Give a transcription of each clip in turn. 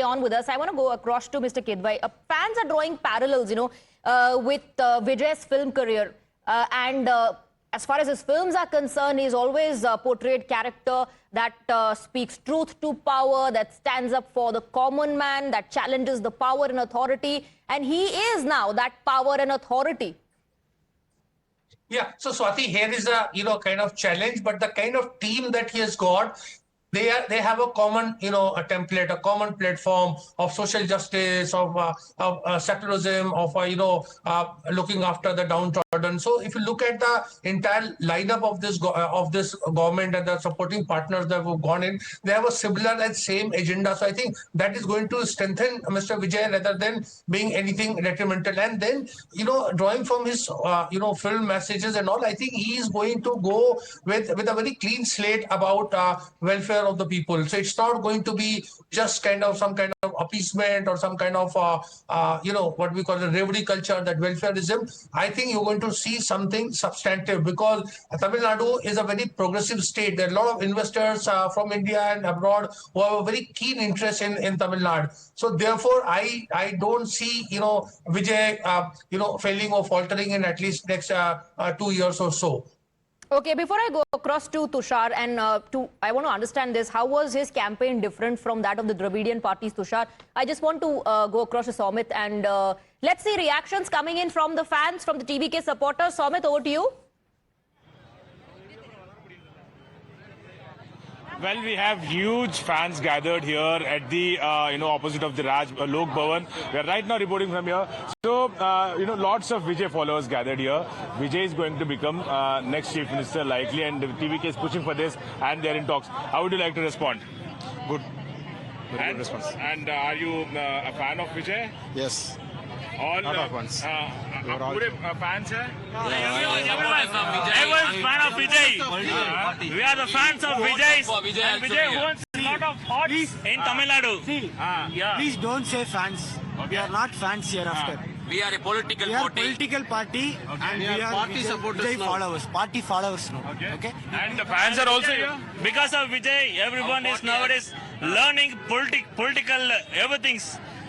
on with us. I want to go across to Mr. Kidwai. Fans are drawing parallels, with Vijay's film career. As far as his films are concerned, he's always portrayed character that speaks truth to power, that stands up for the common man, that challenges the power and authority. And he is now that power and authority. Yeah, so Swati, here is a kind of challenge, but the kind of team that he has got, they have a common a template, a common platform of social justice, of secularism, of looking after the downtrodden. So if you look at the entire lineup of this government and the supporting partners that have gone in, they have a similar and same agenda. So I think that is going to strengthen Mr. Vijay rather than being anything detrimental. And then drawing from his film messages and all, I think he is going to go with a very clean slate about welfare of the people. So it's not going to be just some kind of appeasement or some kind of what we call the reverie culture, that welfareism. I think you're going to see something substantive, because Tamil Nadu is a very progressive state. There are a lot of investors from India and abroad who have a very keen interest in Tamil Nadu. So therefore, I don't see Vijay failing or faltering in at least next 2 years or so. Okay, before I go across to Tushar, and I want to understand this, how was his campaign different from that of the Dravidian parties, Tushar? I just want to go across to Soumit, and let's see reactions coming in from the fans, from the TVK supporters. Soumit, over to you. Well, we have huge fans gathered here at the opposite of the Lok Bhavan. We are right now reporting from here. So lots of Vijay followers gathered here. Vijay is going to become next chief minister likely, and the TVK is pushing for this, and they are in talks. How would you like to respond? Good. Very good response. And are you a fan of Vijay? Yes. All lot of fans. पूरे fans हैं? Everyone's fan of Vijay. We are the fans of Vijay. And Vijay wants a lot of votes in Tamil Nadu. See, please don't say fans. We are not fans hereafter. We are a political We are party. political party, and we are party Vijay supporters now. followers. Party followers now. Okay. And the fans are also here? Because of Vijay, everyone is nowadays learning political everything.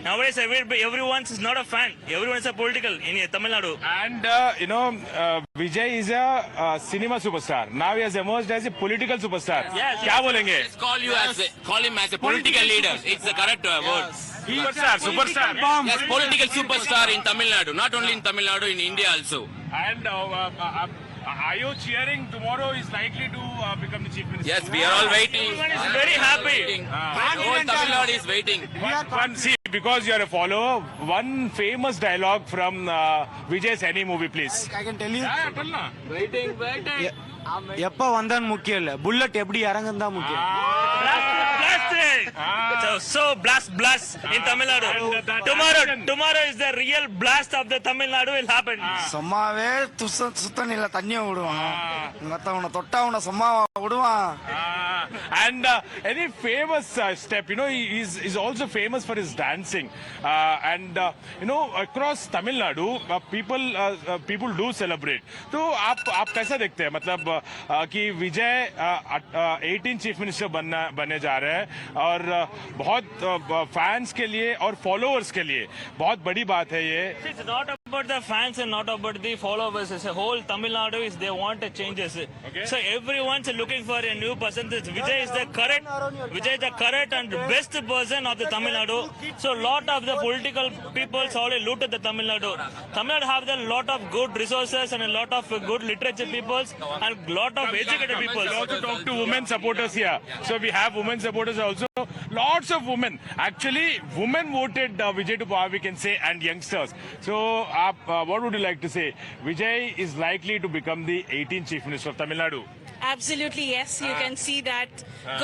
Nowadays, everyone is not a fan. Everyone is a political in Tamil Nadu. And, Vijay is a cinema superstar. Now he has emerged as a political superstar. Yes. क्या बोलेंगे? Let's call him as a political leader. It's the correct word. Superstar. Yes, political superstar in Tamil Nadu. Not only in Tamil Nadu, in India also. And are you cheering tomorrow is likely to become the chief minister? Yes, we are all waiting. Everyone is very happy. Whole Tamil Nadu is waiting. See, because you are a follower, one famous dialogue from Vijay's any movie, please. I can tell you. Waiting. எப்ப வந்தான் முக்கியம் இல்ல, bullet எப்படி இறங்குன்னு தான் முக்கியம். So blast in Tamil Nadu. Tomorrow is the real blast of the Tamil Nadu will happen. சும்மாவே சுத்தம் இல்ல, தண்ணிய விடுவான். மத்தவன தொட்டா அவன சும்மா விடுவான். And any famous step, he is also famous for his dancing. Across Tamil Nadu, people do celebrate. तो आप कैसा देखते हैं, मतलब कि विजय 18 चीफ मिनिस्टर बनने जा रहे हैं, और बहुत फैंस के लिए और फॉलोअर्स के लिए बहुत बड़ी बात है ये. It's not about the fans and not about the followers. It's a whole Tamil Nadu is they want a changes. Okay. So everyone's looking for a new person. Vijay is the correct and best person of the Tamil Nadu. So lot of the political people already looted the Tamil Nadu. Tamil Nadu have a lot of good resources and a lot of good literature peoples and lot of educated people. We also talk to women supporters here. So we have women supporters also. Lots of women. Actually, women voted Vijay to power, we can say, and youngsters. So, what would you like to say? Vijay is likely to become the 18th Chief Minister of Tamil Nadu. Absolutely, yes. You can see that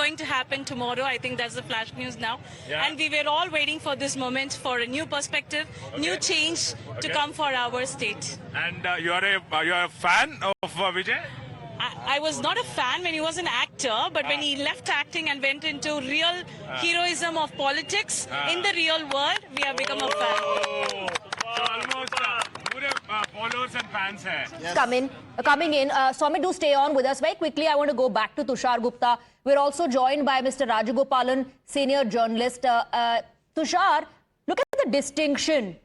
going to happen tomorrow. I think that's the flash news now. Yeah. And we were all waiting for this moment, for a new perspective, new change to come for our state. And you are a fan of Vijay? I was not a fan when he was an actor, but when he left acting and went into real heroism of politics in the real world, we have become a fan. So almost followers and fans hai. Yes. Coming in. Soumit, do stay on with us. Very quickly, I want to go back to Tushar Gupta. We're also joined by Mr. Rajagopalan, senior journalist. Tushar, look at the distinction.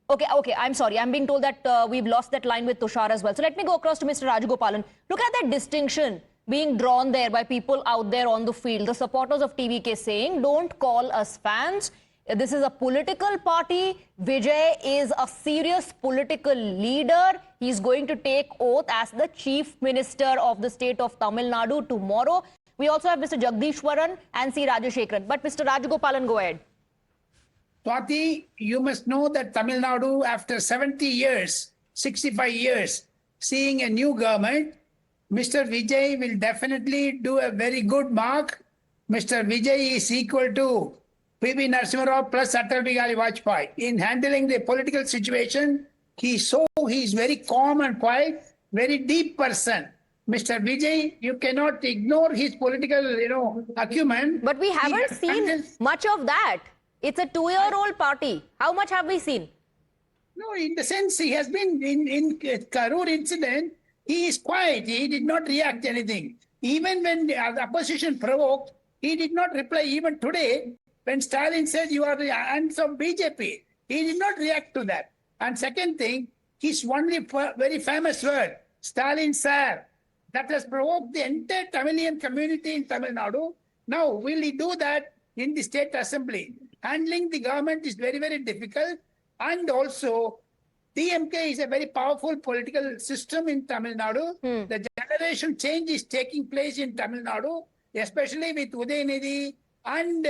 Okay, I'm sorry. I'm being told that we've lost that line with Tushar as well. So let me go across to Mr. Rajagopalan. Look at that distinction being drawn there by people out there on the field. The supporters of TVK saying, don't call us fans. This is a political party. Vijay is a serious political leader. He's going to take oath as the Chief Minister of the state of Tamil Nadu tomorrow. We also have Mr. Jagdishwaran and C. Rajashekharan. But Mr. Rajagopalan, go ahead. Swati, you must know that Tamil Nadu, after 70 years, 65 years, seeing a new government, Mr. Vijay will definitely do a very good mark. Mr. Vijay is equal to P.V. Narasimha plus Atal Bihari Vajpayee. In handling the political situation, he's very calm and quiet, very deep person. Mr. Vijay, you cannot ignore his political, acumen. But we haven't seen much of that. It's a 2-year-old party. How much have we seen? No, in the sense he has been in Karur incident, he is quiet. He did not react to anything. Even when the opposition provoked, he did not reply. Even today, when Stalin said you are the hands of BJP, he did not react to that. And second thing, his only very famous word, Stalin sir, that has provoked the entire Tamilian community in Tamil Nadu. Now, will he do that in the state assembly? Handling the government is very, very difficult. And also, DMK is a very powerful political system in Tamil Nadu. The generation change is taking place in Tamil Nadu, especially with Udayanidhi and,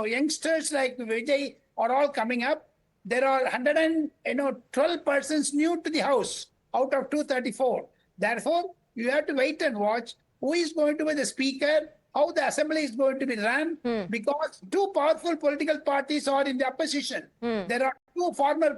youngsters like Vijay are all coming up. There are 112 persons new to the house out of 234. Therefore, you have to wait and watch who is going to be the speaker, how the assembly is going to be run, because two powerful political parties are in the opposition. There are two former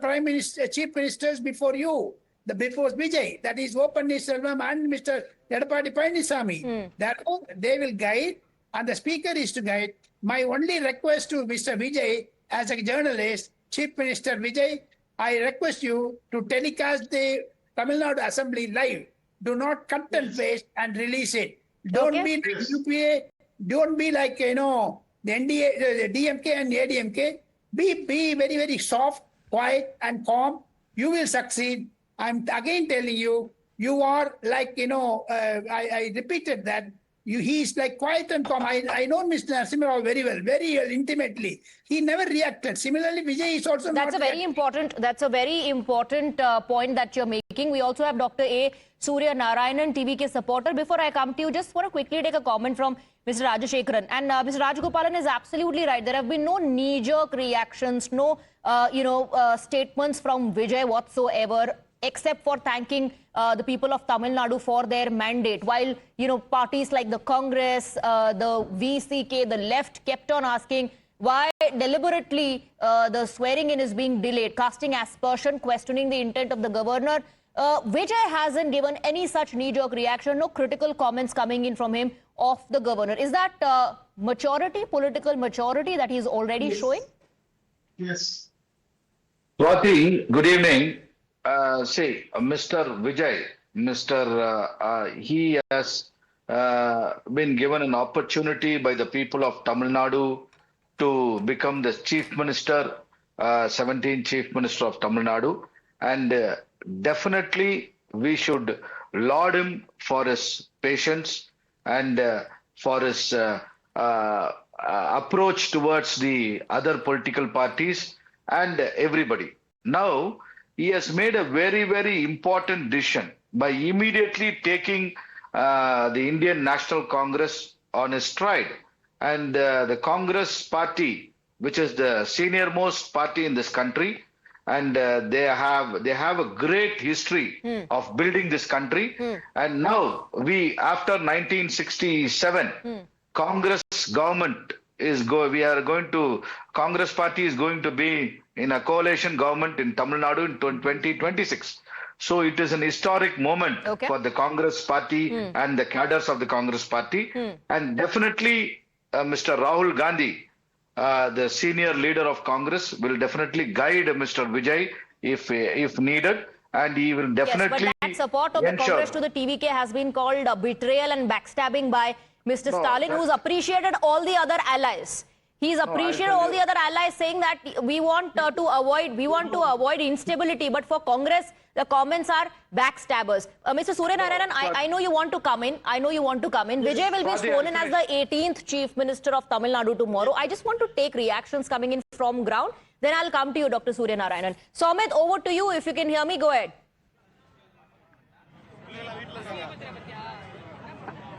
chief ministers before you, before Vijay, that is O. Pannirselvam and Mr. Edappadi Palaniswamy. Therefore, they will guide, and the speaker is to guide. My only request to Mr. Vijay, as a journalist, Chief Minister Vijay, I request you to telecast the Tamil Nadu Assembly live. Do not cut and paste and release it. Don't be like UPA. Don't be like, the NDA, the DMK and ADMK. Be very, very soft, quiet and calm. You will succeed. I'm again telling you, you are like, I repeated that. He is like quiet and calm. I know Mr. Narasimha Rao very well, very intimately. He never reacted. Similarly, Vijay is also That's a very important point that you're making. We also have Dr. A. Surya Narayanan, TVK supporter. Before I come to you, just want to quickly take a comment from Mr. Rajashekharan. And Mr. Rajagopalan is absolutely right. There have been no knee-jerk reactions, no, statements from Vijay whatsoever, except for thanking the people of Tamil Nadu for their mandate. While, parties like the Congress, the VCK, the left kept on asking why deliberately the swearing in is being delayed, casting aspersion, questioning the intent of the governor. Vijay hasn't given any such knee-jerk reaction, no critical comments coming in from him of the governor. Is that maturity, political maturity that he's already showing? Yes. Swati, good evening. Mr. Vijay, he has been given an opportunity by the people of Tamil Nadu to become the Chief Minister, 17th Chief Minister of Tamil Nadu. And definitely we should laud him for his patience and for his approach towards the other political parties and everybody. Now, he has made a very, very important decision by immediately taking the Indian National Congress on his stride. And the Congress party, which is the senior-most party in this country, and they have a great history of building this country. And now after 1967, Congress government Congress party is going to be in a coalition government in Tamil Nadu in 2026. So it is an historic moment for the Congress party and the cadres of the Congress party. And definitely Mr. Rahul Gandhi, the senior leader of Congress, will definitely guide Mr. Vijay if needed. And he will definitely Yes, but that support of the Congress to the TVK has been called betrayal and backstabbing by Mr. Stalin, who's appreciated all the other allies. He's appreciated all the other allies, saying that we want to avoid instability. But for Congress, the comments are backstabbers. Mr. Surya Narayanan, I know you want to come in. Vijay will be sworn in as the 18th Chief Minister of Tamil Nadu tomorrow. I just want to take reactions coming in from ground. Then I'll come to you, Dr. Surya Narayanan. Somit, over to you. If you can hear me, go ahead.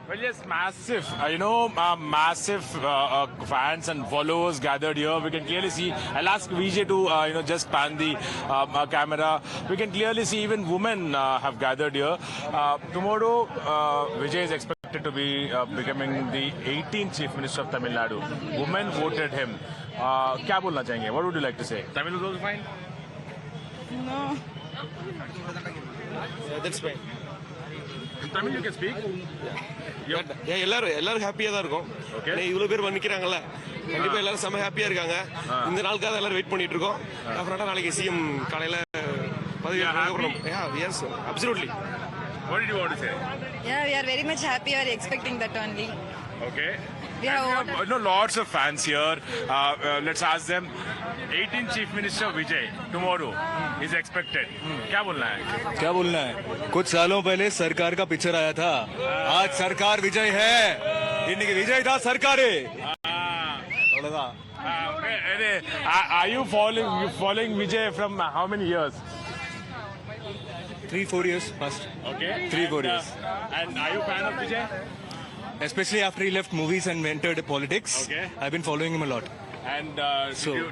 Well, yes, massive, massive fans and followers gathered here. We can clearly see. I'll ask Vijay to, just pan the camera. We can clearly see even women have gathered here. Tomorrow, Vijay is expected to be becoming the 18th Chief Minister of Tamil Nadu. Women voted him. क्या बोलना चाहेंगे? What would you like to say? Tamil is also fine? No. That's fine. In Tamil you can speak? எல்லாரும் ஹாப்பியா தான் இருக்கும். Okay. இவ்வளவு பேர் நிக்கிறாங்கல்ல. கண்டிப்பா எல்லாரும் செம ஹாப்பியா இருக்காங்க. இந்த நாளுக்காக எல்லாரும் வெயிட் பண்ணிட்டு இருக்கோம். டெஃபினட்டா நாளைக்கு சிஎம் காலையில பதவி ஏற்கணும். Yes, absolutely. What did you want to say? Yeah, we are very much happy. We are expecting that only. Okay. We have Lots of fans here. Let's ask them. 18th Chief Minister Vijay tomorrow is expected. क्या बोलना है? क्या बोलना है? कुछ सालों पहले सरकार का पिक्चर आया था. आज सरकार विजय है. इनकी विजय था सरकार है. Are you following Vijay from how many years? 3-4 years past. Okay. 3-4 years. And are you fan of Vijay? Especially after he left movies and entered politics. Okay. I've been following him a lot. And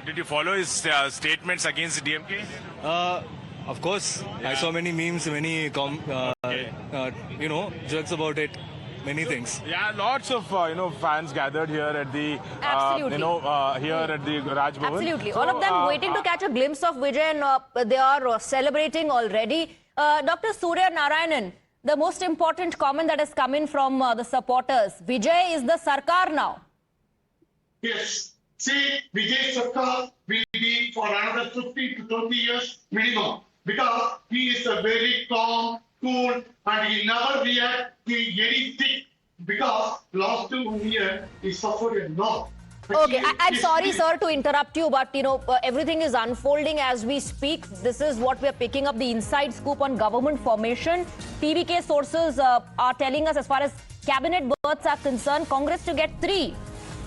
did you follow his statements against DMK? Of course, I saw many memes, many jokes about it, many things. Yeah, lots of fans gathered here at the Absolutely. Here at the Raj Bhavan. Absolutely. So, All of them waiting to catch a glimpse of Vijay, and they are celebrating already. Dr. Surya Narayanan, the most important comment that has come in from the supporters. Vijay is the Sarkar now. Yes. See, Vijay Sarkar will be for another 15 to 20 years minimum because he is a very calm, cool, and he never react to anything because last 2 years he suffered a lot. Okay, I'm sorry, sir, to interrupt you, but everything is unfolding as we speak. This is what we're picking up, the inside scoop on government formation. TVK sources are telling us, as far as cabinet berths are concerned, Congress to get 3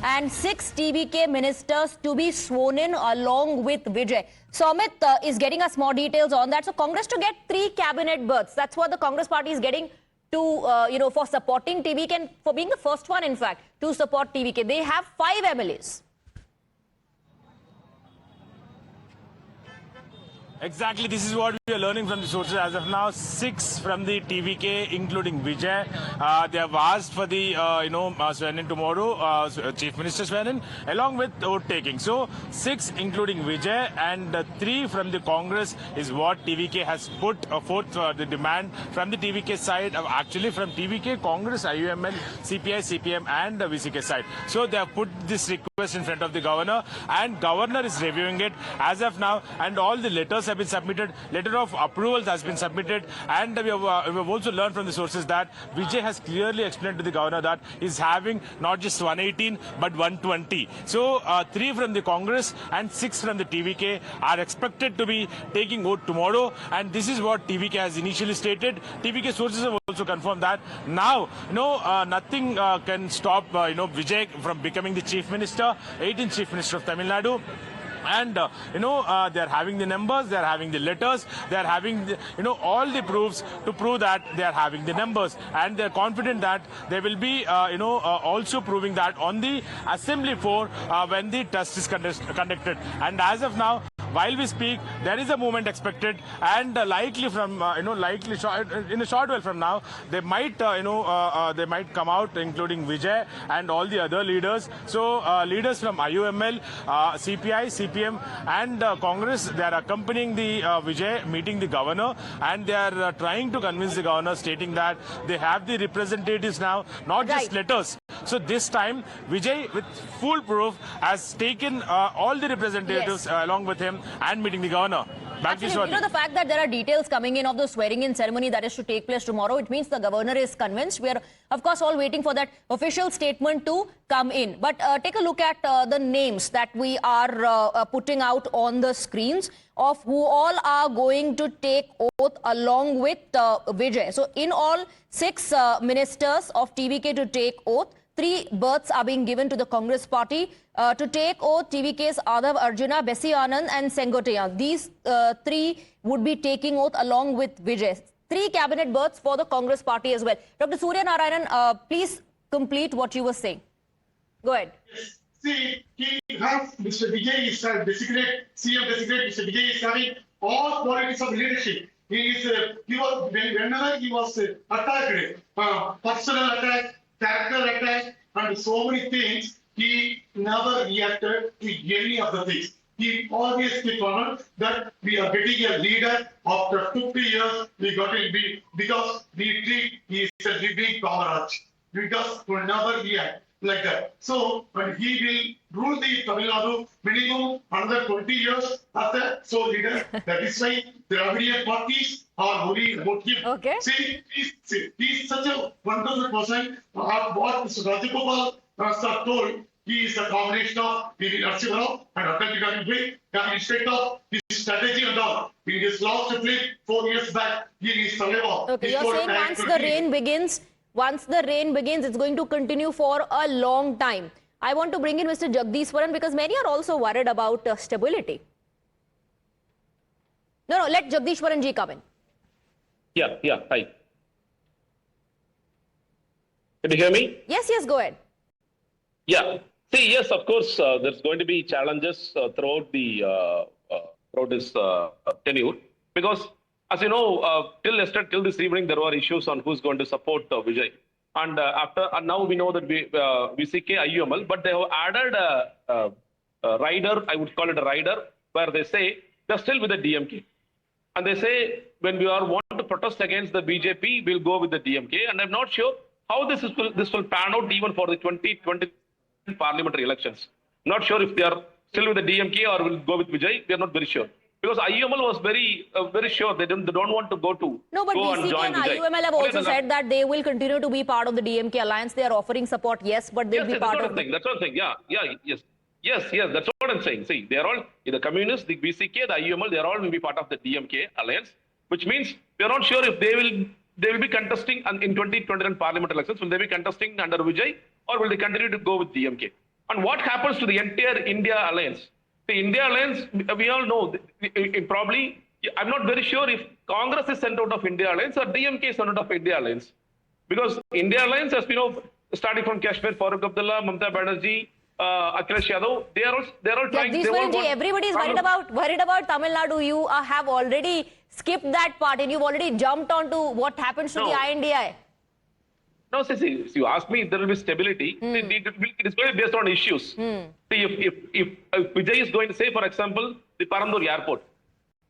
and 6 TVK ministers to be sworn in along with Vijay. Somit is getting us more details on that. So Congress to get 3 cabinet berths. That's what the Congress party is getting to, for supporting TVK and for being the first one, in fact, to support TVK. They have 5 MLAs. Exactly, this is what we are learning from the sources as of now. 6 from the TVK, including Vijay. They have asked for the, swearing tomorrow, Chief Minister swearing, along with vote taking. So 6, including Vijay, and 3 from the Congress is what TVK has put forth the demand from the TVK side, actually from TVK, Congress, IUML, CPI, CPM, and the VCK side. So they have put this request in front of the governor, and governor is reviewing it as of now, and all the letters have been submitted, letter of approvals has been submitted, and we have also learned from the sources that Vijay has clearly explained to the governor that he's having not just 118 but 120. So 3 from the Congress and 6 from the TVK are expected to be taking vote tomorrow, and this is what TVK has initially stated. TVK sources have also confirmed that now nothing can stop Vijay from becoming the Chief Minister, 18th Chief Minister of Tamil Nadu. And they're having the numbers, they're having the letters, they're having all the proofs to prove that they are having the numbers, and they're confident that they will be also proving that on the assembly floor when the test is conducted. And as of now, while we speak, there is a movement expected, and likely from in a short while from now, they might come out, including Vijay and all the other leaders. So leaders from IUML, CPI, CPM, and Congress, they are accompanying the Vijay, meeting the governor, and they are trying to convince the governor, stating that they have the representatives now, not just letters. So this time, Vijay, with full proof, has taken all the representatives along with him and meeting the governor. Back to Actually, Swati. you know, the fact that there are details coming in of the swearing-in ceremony that is to take place tomorrow, it means the governor is convinced. We are, of course, all waiting for that official statement to come in. But take a look at the names that we are putting out on the screens of who all are going to take oath along with Vijay. So, in all, 6 ministers of TVK to take oath. 3 berths are being given to the Congress party. To take oath, TVK's Adav Arjuna, Bessi Anand and Sengotia. These 3 would be taking oath along with Vijay. 3 cabinet berths for the Congress party as well. Dr. Surya Narayanan, please complete what you were saying. Go ahead. See, he has, Mr. Vijay is designate, CM designate, Mr. Vijay is having all qualities of leadership. He was, whenever he was attacked, personal attack, character attack, and so many things, he never reacted to any of the things. He always kept on that we are getting a leader after 50 years, we got to be, because we treat, he is a living comrade. Because will never react like that. So, but he will rule the Tamil Nadu minimum another 20 years as a sole leader. That is why the Dravidian parties are worried about him. Okay. See, he's such a wonderful person. What Mr. Rajagopal sir told, he is a combination of P.V. Narasimha and Atal Bihari Vajpayee. Instead of his strategy and all, he just lost a flip 4 years back. He is Saleva. Okay, you're saying once the rain begins, it's going to continue for a long time. I want to bring in Mr. Jagdishwaran because many are also worried about stability. No, let Jagdishwaran ji come in. Yeah, hi. Can you hear me? Yes, go ahead. Yeah. See, yes, of course, there's going to be challenges throughout this tenure, because as you know, till this evening, there were issues on who's going to support Vijay. And now we know that VCK, IUML, but they have added a rider, I would call it a rider, where they say they're still with the DMK. And they say when we want to protest against the BJP, we'll go with the DMK. And I'm not sure how this will pan out even for the 2020 parliamentary elections. Not sure if they are still with the DMK or will go with Vijay. We are not very sure. Because IUML was very sure they don't want to go but BCK and IUML have also said that they will continue to be part of the DMK alliance. They are offering support, yes, but they'll be part of it. That's what I'm saying. Yes, that's what I'm saying. See, they are all, the communists, the BCK, the IUML, they are all will be part of the DMK alliance, which means we are not sure if they will be contesting in 2021 parliament elections. Will they be contesting under Vijay or will they continue to go with DMK? And what happens to the entire India alliance? The India alliance, we all know, probably, I'm not very sure if Congress is sent out of India alliance or DMK is sent out of India alliance. Because India alliance, as we know, starting from Kashmir, Farooq Abdullah, Mamata Banerjee, Akhilesh Yadav, they are all trying. Everybody is worried about Tamil Nadu. You have already skipped that part and you've already jumped onto what happens to the INDI. No, see, you ask me if there will be stability. It is going to be based on issues. See, if Vijay is going to say, for example, the Parandur airport.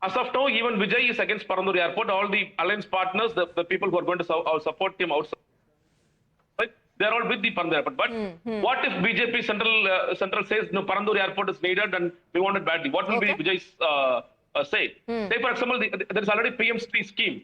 As of now, even Vijay is against Parandur airport. All the alliance partners, the people who are going to support him outside, they are all with the Parandur airport. But what if BJP central says, no, Parandur airport is needed and we want it badly? What will be Vijay's say? Say, for example, there is already PM3 scheme.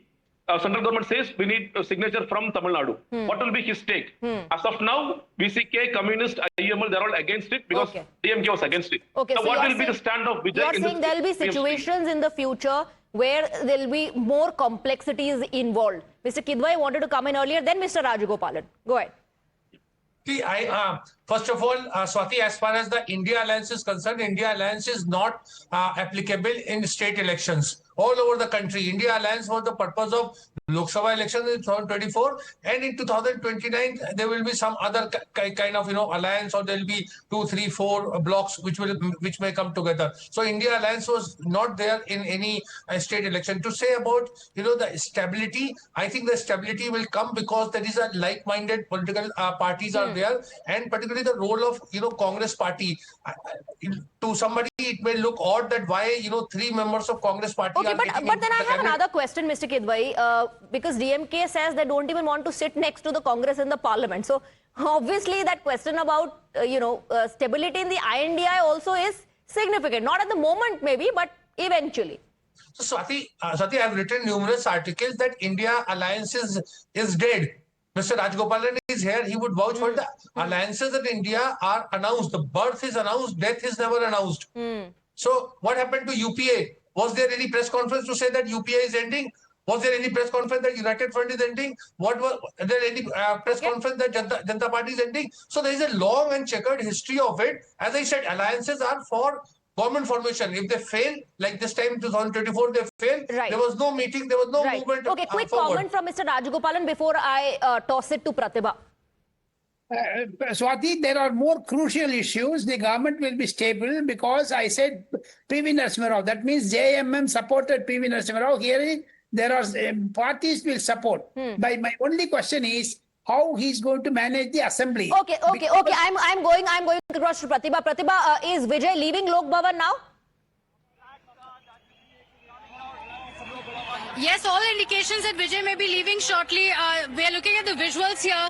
Central government says we need a signature from Tamil Nadu. What will be his take? As of now, BCK, Communist, IUML, they're all against it because DMK was against it. Okay, now, so what will be the stand of Vijay? You're saying there'll be situations in the future where there'll be more complexities involved. Mr. Kidwai wanted to come in earlier, then Mr. Rajagopalan. Go ahead. See, first of all, Swati, as far as the India alliance is concerned, India alliance is not applicable in state elections. All over the country, India alliance was the purpose of Lok Sabha elections in 2024, and in 2029 there will be some other kind of alliance, or there will be 2, 3, 4 blocks which may come together. So India alliance was not there in any state election. To say about the stability, I think the stability will come because there is a like-minded political parties are there, and particularly the role of Congress party. To somebody it may look odd that why 3 members of Congress party. Okay, but then I have another question, Mr. Kidwai, because DMK says they don't even want to sit next to the Congress in the parliament. So obviously that question about stability in the INDI also is significant. Not at the moment maybe, but eventually. So Swati, I've written numerous articles that India alliance is dead. Mr. Rajgopalan is here. He would vouch for the alliances that India are announced. The birth is announced, death is never announced. So what happened to UPA? Was there any press conference to say that UPA is ending? Was there any press conference that United Front is ending? Was there any press conference that Janata Party is ending? So there is a long and checkered history of it. As I said, alliances are for government formation. If they fail, like this time in 2024, they failed. Right. There was no meeting, there was no movement. Okay, quick forward. comment from Mr. Rajagopalan before I toss it to Pratibha. Swati, there are more crucial issues. The government will be stable because I said PV Narasimha Rao. That means JMM supported PV Narasimha Rao. Here, there are parties will support. But my only question is how he's going to manage the assembly. Okay. I'm going across to Pratibha. Pratibha, is Vijay leaving Lok Bhavan now? Yes, all indications that Vijay may be leaving shortly. We are looking at the visuals here.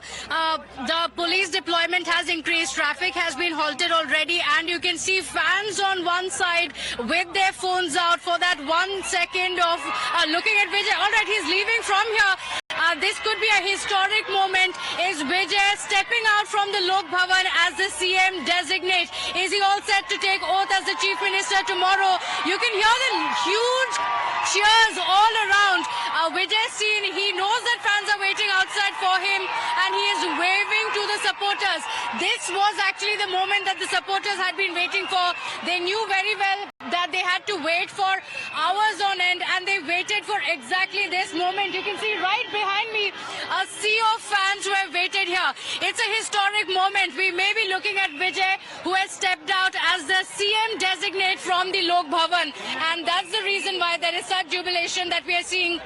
The police deployment has increased. Traffic has been halted already. And you can see fans on one side with their phones out for that 1 second of looking at Vijay. All right, he's leaving from here. This could be a historic moment. Is Vijay stepping out from the Lok Bhavan as the CM designate? Is he all set to take oath as the Chief Minister tomorrow? You can hear the huge cheers all around. Vijay seen, he knows that fans are waiting outside for him and he is waving to the supporters. This was actually the moment that the supporters had been waiting for. They knew very well that they had to wait for hours on end and they waited for exactly this moment. You can see right behind me a sea of fans who have waited here. It's a historic moment. We may be looking at Vijay, who has stepped out as the CM designate from the Lok Bhavan, and that's the reason why there is such jubilation that we are seeing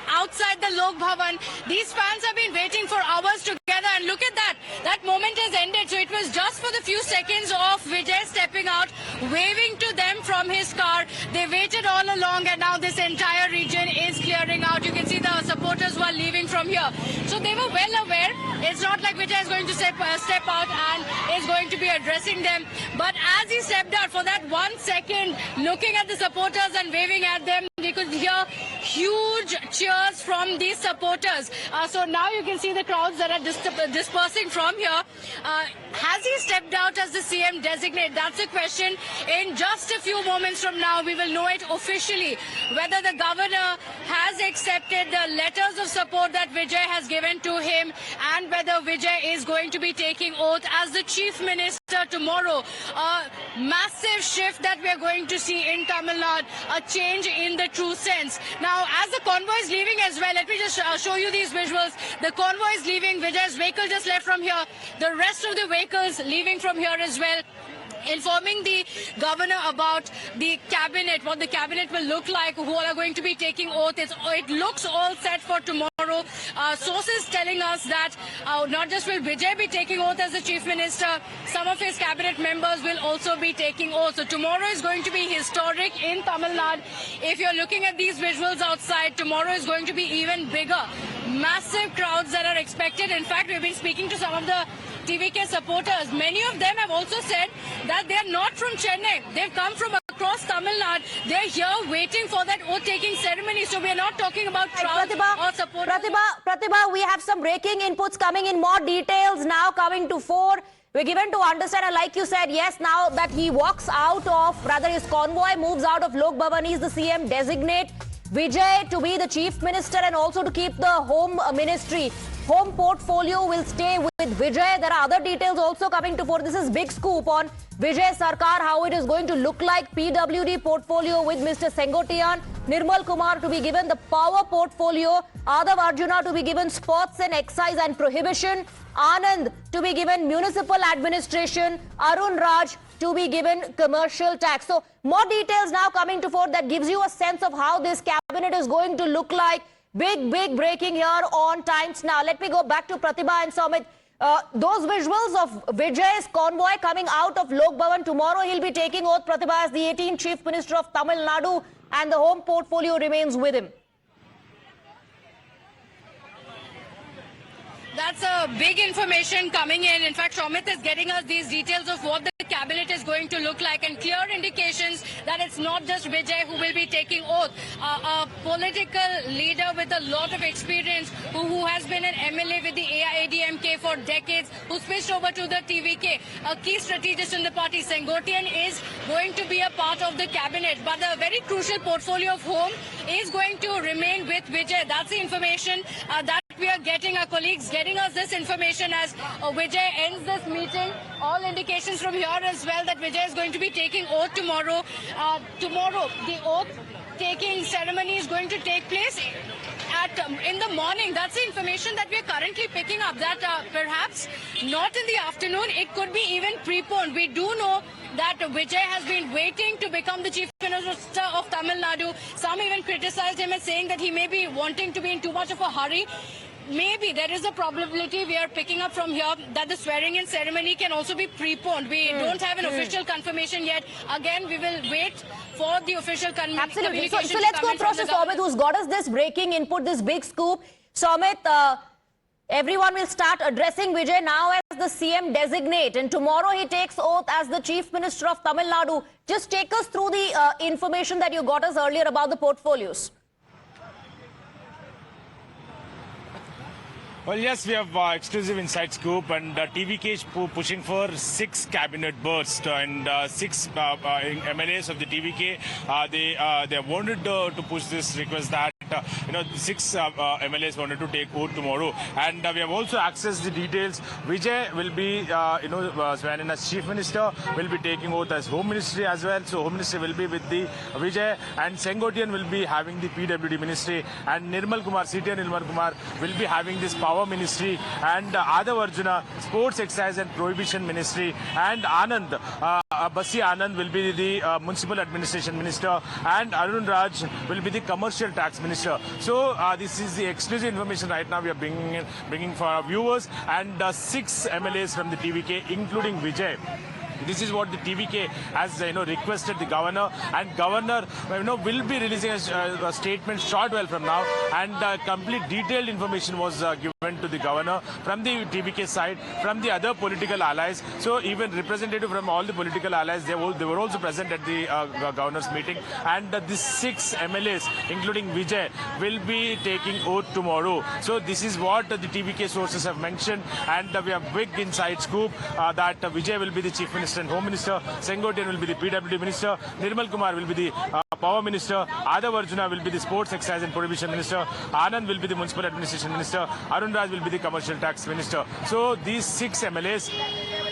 outside the Lok Bhavan. These fans have been waiting for hours together, and look at that. That moment has ended. So it was just for the few seconds of Vijay stepping out, waving to them from his car. They waited all along, and now this entire region is clearing out. You can see the supporters who are leaving from here. So they were well aware. It's not like Vijay is going to step out and is going to be addressing them. But as he stepped out for that 1 second, looking at the supporters and waving at them, we could hear huge cheers from these supporters. So now you can see the crowds that are dispersing from here. Has he stepped out as the CM designate? That's a question. In just a few moments from now, we will know it officially, whether the governor has accepted the letters of support that Vijay has given to him and whether Vijay is going to be taking oath as the Chief Minister tomorrow. A massive shift that we are going to see in Tamil Nadu, a change in the true sense. Now, as the convoy is leaving as well, let me just show you these visuals. The convoy is leaving. Vijay's vehicle just left from here. The rest of the vehicles leaving from here as well, informing the governor about the cabinet, what the cabinet will look like, who are going to be taking oath. It looks all set for tomorrow. Sources telling us that not just will Vijay be taking oath as the Chief Minister, some of his cabinet members will also be taking oath. So tomorrow is going to be historic in Tamil Nadu. If you're looking at these visuals outside, tomorrow is going to be even bigger. Massive crowds that are expected. In fact, we've been speaking to some of the TVK supporters. Many of them have also said that they are not from Chennai. They've come from across Tamil Nadu. They're here waiting for that oath-taking ceremony. So we're not talking about crowds or supporters. Pratibha, we have some breaking inputs coming in. More details now coming to fore. We're given to understand, and like you said, yes, now that he walks out of, rather his convoy moves out of Lok Bhavan, he's the CM designate. Vijay to be the Chief Minister and also to keep the Home Ministry. Home portfolio will stay with Vijay. There are other details also coming to fore. This is big scoop on Vijay Sarkar, how it is going to look like. PWD portfolio with Mr. Sengotian. Nirmal Kumar to be given the power portfolio. Adav Arjuna to be given sports and excise and prohibition. Anand to be given municipal administration. Arun Raj to be given commercial tax. So more details now coming to fore that gives you a sense of how this cabinet is going to look like. Big breaking here on Times Now. Let me go back to Pratibha and Somit. Those visuals of Vijay's convoy coming out of Lok Bhavan. Tomorrow he'll be taking oath, Pratibha, as the 18th Chief Minister of Tamil Nadu, and the home portfolio remains with him. That's a big information coming in. In fact, Shomit is getting us these details of what the cabinet is going to look like and clear indications that that it's not just Vijay who will be taking oath. A political leader with a lot of experience who has been an MLA with the AIADMK for decades, who switched over to the TVK, a key strategist in the party. Sengotian is going to be a part of the cabinet, but the very crucial portfolio of home is going to remain with Vijay. That's the information that we are getting. Our colleagues getting us this information as Vijay ends this meeting. All indications from here as well that Vijay is going to be taking oath tomorrow. Tomorrow, the oath taking ceremony is going to take place in the morning. That's the information that we are currently picking up, that perhaps not in the afternoon, it could be even preponed. We do know that Vijay has been waiting to become the Chief Minister of Tamil Nadu. Some even criticized him as saying that he may be wanting to be in too much of a hurry. Maybe there is a probability we are picking up from here that the swearing-in ceremony can also be preponed. We don't have an official confirmation yet. Again, we will wait for the official Absolutely. So communication. let's go across to Soumit, who's got us this breaking input, this big scoop. Soumit, everyone will start addressing Vijay now as the CM designate, and tomorrow he takes oath as the Chief Minister of Tamil Nadu. Just take us through the information that you got us earlier about the portfolios. Well, yes, we have exclusive inside scoop, and TVK is pushing for 6 cabinet bursts and 6 MLAs of the TVK. They wanted to push this request that 6 MLAs wanted to take oath tomorrow, and we have also accessed the details. Vijay will be sworn in as Chief Minister, will be taking oath as Home Ministry as well. So Home Ministry will be with the Vijay, and Sengotian will be having the PWD Ministry, and Nirmal Kumar, CTR Nirmal Kumar will be having this Power Ministry, and Adav Arjuna, Sports, Excise and Prohibition Ministry, and Anand, Basi Anand will be the Municipal Administration Minister, and Arun Raj will be the Commercial Tax Minister. So this is the exclusive information right now we are bringing for our viewers, and 6 MLAs from the TVK, including Vijay. This is what the TVK has requested the governor, and governor will be releasing a statement short while from now, and complete detailed information was given to the governor from the TVK side, from the other political allies. So even representative from all the political allies, they were also present at the governor's meeting, and these 6 MLAs, including Vijay, will be taking oath tomorrow. So this is what the TVK sources have mentioned, and we have big inside scoop that Vijay will be the Chief Minister and Home Minister, Sengotian will be the PWD Minister, Nirmal Kumar will be the Power Minister, Adav Arjuna will be the Sports, Excise and Prohibition Minister, Anand will be the Municipal Administration Minister, Arun Raj will be the Commercial Tax Minister. So these 6 MLAs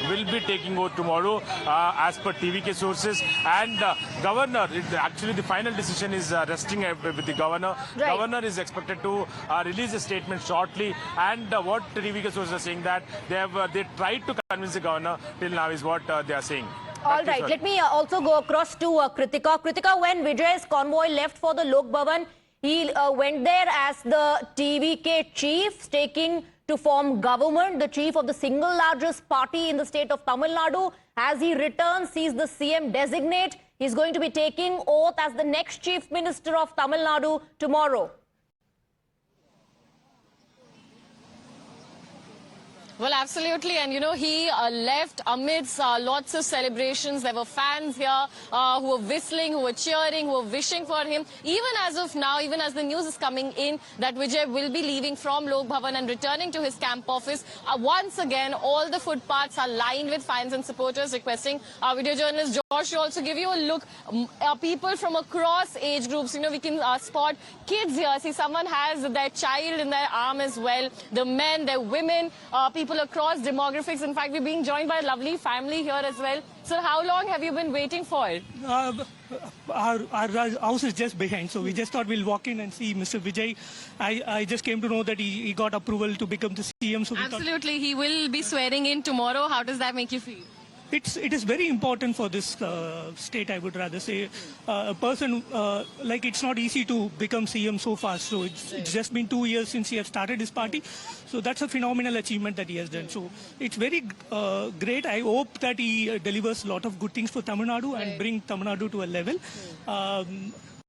will be taking oath tomorrow as per TVK sources, and governor, actually the final decision is resting with the governor. Right. Governor is expected to release a statement shortly, and what TVK sources are saying that they tried to convince the governor till now is what they are saying. All right, let me also go across to Kritika. Kritika, when Vijay's convoy left for the Lok Bhavan, he went there as the TVK chief, staking to form government, the chief of the single largest party in the state of Tamil Nadu. As he returns, he is the CM designate. He's going to be taking oath as the next Chief Minister of Tamil Nadu tomorrow. Well, absolutely. And, he left amidst lots of celebrations. There were fans here who were whistling, who were cheering, who were wishing for him. Even as of now, even as the news is coming in that Vijay will be leaving from Lok Bhavan and returning to his camp office, once again, all the footpaths are lined with fans and supporters requesting our video journalist Josh to also give you a look. People from across age groups, we can spot kids here. See, someone has their child in their arm as well. The men, the women, people across demographics. In fact, we're being joined by a lovely family here as well. So how long have you been waiting for? Our house is just behind, so we just thought we'll walk in and see Mr. Vijay. I just came to know that he got approval to become the CM. So absolutely, he will be swearing in tomorrow. How does that make you feel? It is very important for this state, I would rather say. A person, it's not easy to become CM so fast. So it's just been 2 years since he has started his party. So that's a phenomenal achievement that he has done. So it's very great. I hope that he delivers a lot of good things for Tamil Nadu and bring Tamil Nadu to a level.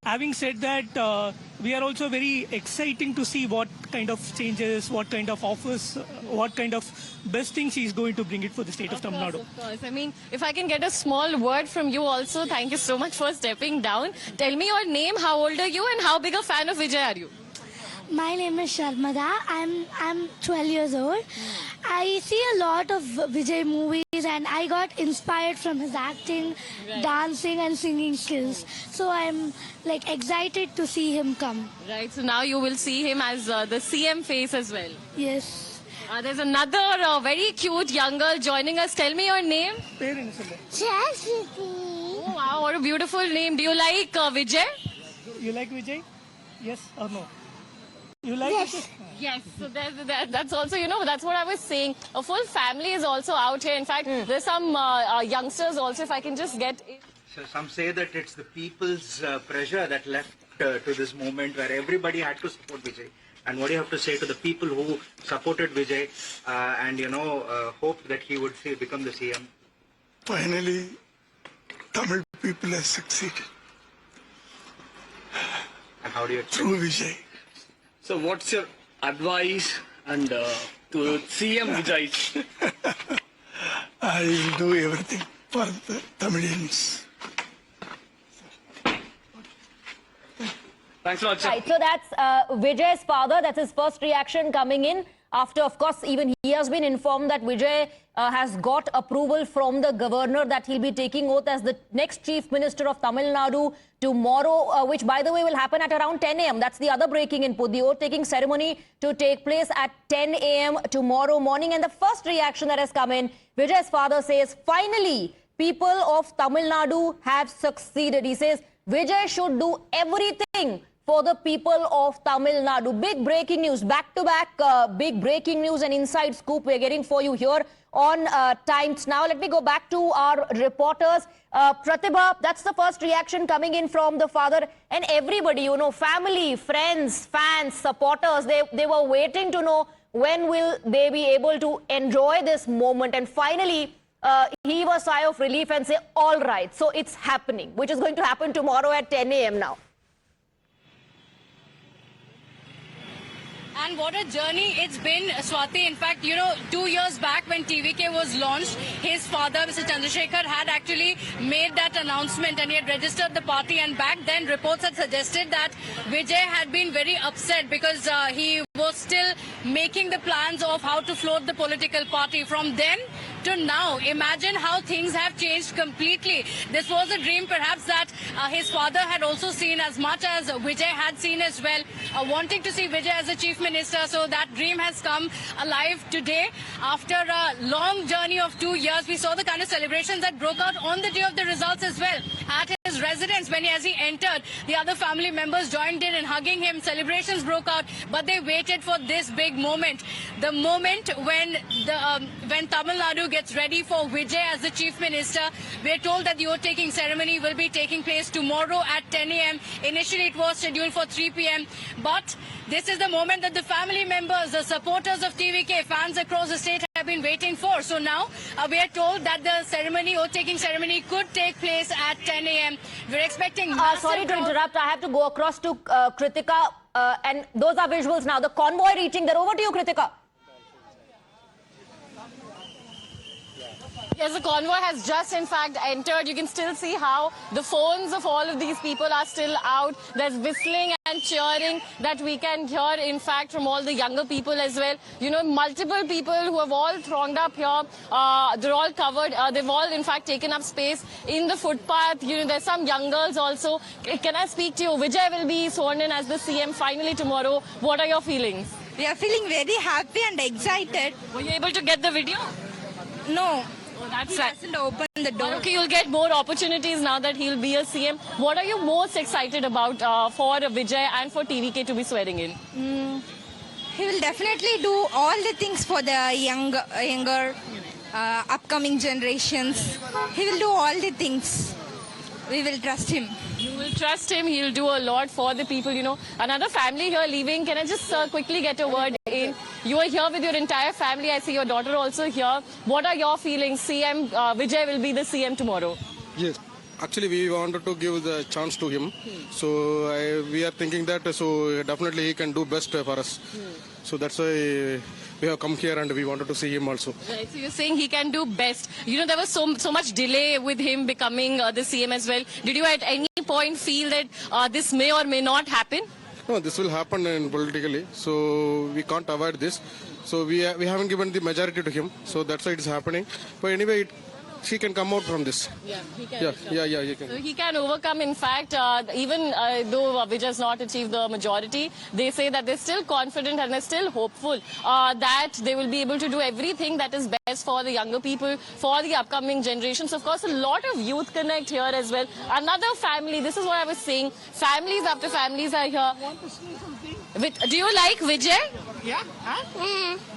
Having said that, we are also very exciting to see what kind of changes, what kind of offers, what kind of best things he is going to bring it for the state of Tamil Nadu. Of course. I mean, if I can get a small word from you also, thank you so much for stepping down. Tell me your name, how old are you, and how big a fan of Vijay are you? My name is Sharmada. I'm 12 years old. I see a lot of Vijay movies and I got inspired from his acting, dancing and singing skills. So I'm like excited to see him come. Right, so now you will see him as the CM face as well. Yes. There's another very cute young girl joining us. Tell me your name. Chastity. Oh, wow, what a beautiful name. Do you like Vijay? You like Vijay? Yes or no? You like Yes. Yes, so that's also, that's what I was saying. A full family is also out here. In fact, there's some youngsters also, if I can just get in. So some say that it's the people's pressure that left to this moment where everybody had to support Vijay. And what do you have to say to the people who supported Vijay and, hoped that he would become the CM? Finally, Tamil people have succeeded And how do you through Vijay. So what's your advice and to CM Vijay? I will do everything for the Tamilians. Thanks a lot, sir. Right, so that's Vijay's father. That's his first reaction coming in after, of course, even he has been informed that Vijay has got approval from the governor that he'll be taking oath as the next chief minister of Tamil Nadu tomorrow, which, by the way, will happen at around 10 a.m. That's the other breaking input. The oath-taking ceremony to take place at 10 a.m. tomorrow morning. And the first reaction that has come in, Vijay's father says, finally, people of Tamil Nadu have succeeded. He says, Vijay should do everything for the people of Tamil Nadu. Big breaking news, back-to-back big breaking news and inside scoop we're getting for you here on Times Now. Let me go back to our reporters. Pratibha, that's the first reaction coming in from the father. And everybody, family, friends, fans, supporters, they were waiting to know when will they be able to enjoy this moment. And finally, heave a sigh of relief and say, all right, so it's happening, which is going to happen tomorrow at 10 a.m. now. And what a journey it's been, Swati. In fact, 2 years back when TVK was launched, his father, Mr. Chandrasekhar, had actually made that announcement and he had registered the party. And back then, reports had suggested that Vijay had been very upset because he was still making the plans of how to float the political party. From then to now, imagine how things have changed completely. This was a dream perhaps that his father had also seen as much as Vijay had seen as well, wanting to see Vijay as a chief minister. So that dream has come alive today. After a long journey of 2 years, we saw the kind of celebrations that broke out on the day of the results as well. At his residence, as he entered, the other family members joined in and hugging him. Celebrations broke out, but they waited for this big moment. The moment when Tamil Nadu gets ready for Vijay as the chief minister. We're told that the oath-taking ceremony will be taking place tomorrow at 10 a.m. Initially, it was scheduled for 3 p.m. But this is the moment that the family members, the supporters of TVK, fans across the state have been waiting for. So now we are told that the ceremony, oath-taking ceremony, could take place at 10 a.m. We're expecting sorry to interrupt. I have to go across to Kritika. And those are visuals now. The convoy reaching there. Over to you, Kritika. Yes, the convoy has just in fact entered. You can still see how the phones of all of these people are still out. There's whistling and cheering that we can hear, in fact, from all the younger people as well. Multiple people who have all thronged up here. They're all covered. They've all, in fact, taken up space in the footpath. There's some young girls also. Can I speak to you? Vijay will be sworn in as the CM finally tomorrow. What are your feelings? We are feeling very happy and excited. Were you able to get the video? No. Oh, that's he hasn't opened the door. Okay, you'll get more opportunities now that he'll be a CM. What are you most excited about for Vijay and for TVK to be swearing in? He will definitely do all the things for the younger upcoming generations. He will do all the things. We will trust him. You will trust him. He'll do a lot for the people. Another family here leaving. Can I just quickly get a word in? You are here with your entire family. I see your daughter also here. What are your feelings? CM Vijay will be the CM tomorrow. Yes, actually we wanted to give the chance to him. So we are thinking that so definitely he can do best for us. So that's why we have come here and we wanted to see him also. Right, so you're saying he can do best. You know, there was so much delay with him becoming the CM as well. Did you at any point feel that this may or may not happen? No, this will happen in politically. So we can't avoid this. So we haven't given the majority to him. So that's why it's happening. But anyway, he can come out from this. Yeah, he can. Yeah, he can. So he can overcome. In fact, even though Vijay has not achieved the majority, they say that they're still confident and they're still hopeful that they will be able to do everything that is best for the younger people, for the upcoming generations. Of course, a lot of youth connect here as well. Another family, this is what I was saying, families after families are here. Do you like Vijay? Yeah.